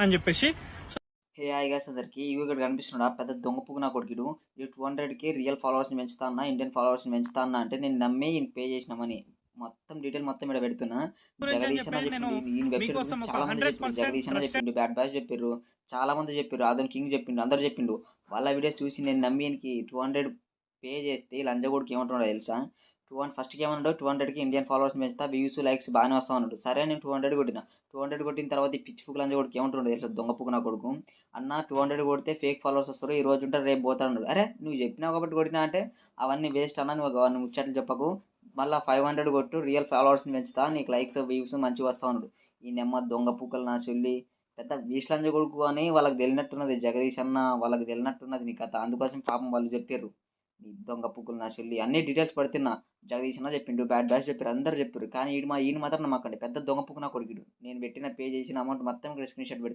అని చెప్పేసి. Hey hi guys అందరికి ఇక్కడ కనిపిస్తున్నాడా పెద్ద దొంగ పువ్వు నా కొడుకుడు. ఈ 200కి రియల్ ఫాలోవర్స్ని పెంచుతా అన్న, ఇండియన్ ఫాలోవర్స్ని పెంచుతా అన్న అంటే నేను నమ్మి ఈయన పే చేసినామని మొత్తం డీటెయిల్ మొత్తం ఇక్కడ పెడుతున్నా. గురించి అని జగదీష్ అన్న చెప్పేసి నేను చెప్పిండు, ఈయన వెబ్సైట్ మీకోసం గురించి ఒక చాలా మంది చెప్పిండు. 100% జగదీష్ అన్న ట్రస్టెడ్ చెప్పిండు, బ్యాడ్ బాయ్స్ చెప్పారు, చాలా మంది చెప్పారు, ఆదన్ కింగ్ చెప్పిండు, అందరు చెప్పిండు. వాళ్ళ వీడియోస్ చూసి నేను నమ్మి ఈయనకి 200 పే చేస్తే లంజగోడికి ఏమంటున్నాడో తెలుసా. 200 ఫస్ట్కి ఏమన్నాడు, 200కి ఇండియన్ ఫాలోవర్స్ పెంచుతా, వ్యూస్ లైక్స్ బాగానే వస్తా ఉన్నాడు. సరే నేను 200 కొట్టిన. 200 కొట్టిన తర్వాత ఈ పిచ్చి ఫుక్ లంజగోడికి ఏమంటున్నాడు తెలుసా, దొంగ పువ్వు నా కొడుకు. అన్న 200 కొడితే ఫేక్ ఫాలోవర్స్ వస్తారు, ఈ రోజు ఉంటారు రేపు పోతాడు అన్నాడు. అరే నువ్వు చెప్పినావు కాబట్టి కొట్టినా అంటే అవన్నీ వేస్ట్ అన్న, నువ్వు అవన్నీ ముచ్చట్లు చెప్పకు. మళ్ళీ 500 కొట్టు, రియల్ ఫాలోవర్స్ని పెంచుతా, నీకు లైక్స్ వ్యూస్ మంచిగా వస్తా ఉన్నాడు. ఈ నెమ్మ దొంగ పుక్కలు నా చొల్లి పెద్ద వీస్లంజ కొడుకు అని వాళ్ళకి తెలినట్టున్నది. జగదీష్ అన్న వాళ్ళకి తెలినట్టున్నది నీ కథ, అందుకోసం పాపం వాళ్ళు చెప్పారు. నీ దొంగ పుక్కులు నా చొల్లి అన్ని డీటెయిల్స్ పడుతున్నా. జగదీష్ అన్న చెప్పిండు, బ్యాడ్ బ్యాచ్ చెప్పారు, అందరు చెప్పారు. కానీ ఈయన మాత్రం నమ్మకండి, పెద్ద దొంగ పుక్కు నా కొడుకుడు. నేను పెట్టిన పే చేసిన అమౌంట్ మొత్తం ఇక్కడ స్క్రీన్ షాట్ పెడుతుంది.